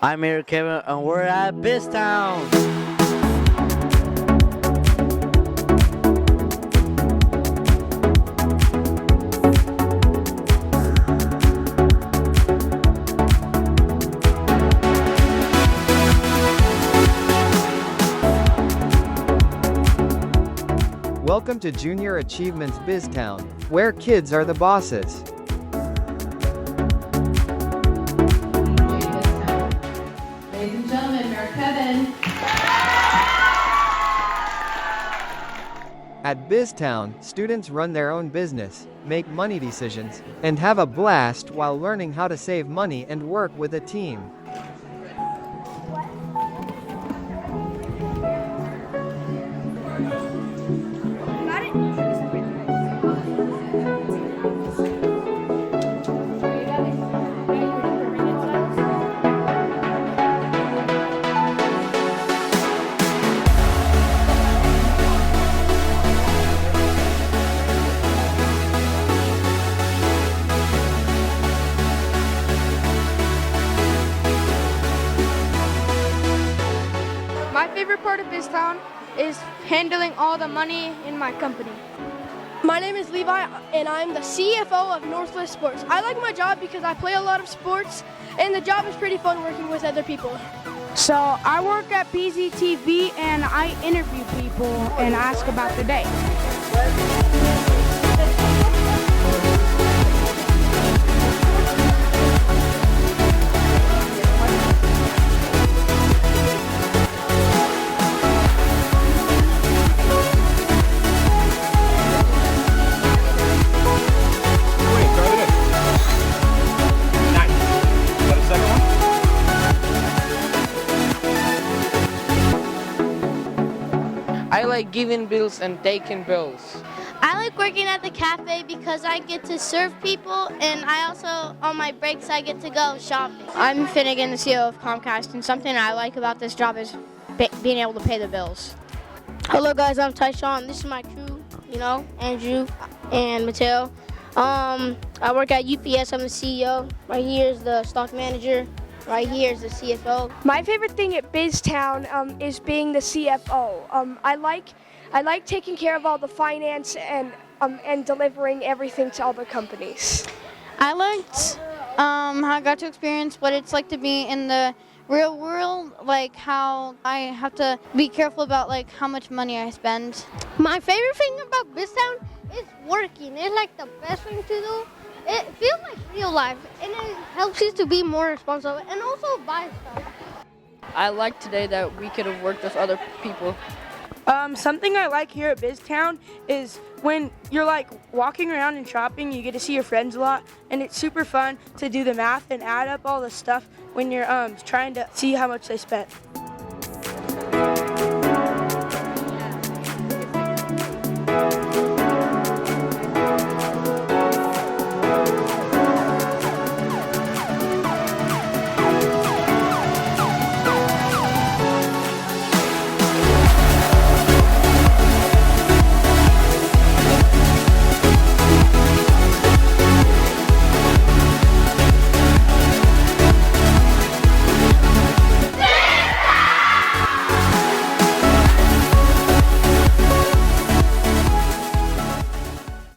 I'm here, Kevin, and we're at BizTown. Welcome to Junior Achievements BizTown, where kids are the bosses. Ladies and gentlemen, Mayor Kevin. At BizTown, students run their own business, make money decisions, and have a blast while learning how to save money and work with a team. My favorite part of BizTown is handling all the money in my company. My name is Levi, and I'm the CFO of Northwest Sports. I like my job because I play a lot of sports, and the job is pretty fun working with other people. So I work at PZTV and I interview people and ask about the day. I like giving bills and taking bills. I like working at the cafe because I get to serve people, and I also, on my breaks, I get to go shopping. I'm Finnegan, the CEO of Comcast, and something I like about this job is being able to pay the bills. Hello guys, I'm Tyshawn. This is my crew, Andrew and Mateo. I work at UPS, I'm the CEO. Right here is the stock manager. Right here is the CFO. My favorite thing at BizTown is being the CFO. I like taking care of all the finance and delivering everything to all the companies. I liked how I got to experience what it's like to be in the real world, like how I have to be careful about like how much money I spend. My favorite thing about BizTown is working. It's like the best thing to do. It feels like real life, and it helps you to be more responsible and also buy stuff. I like today that we could have worked with other people. Something I like here at BizTown is when you're like walking around and shopping, you get to see your friends a lot, and it's super fun to do the math and add up all the stuff when you're trying to see how much they spent.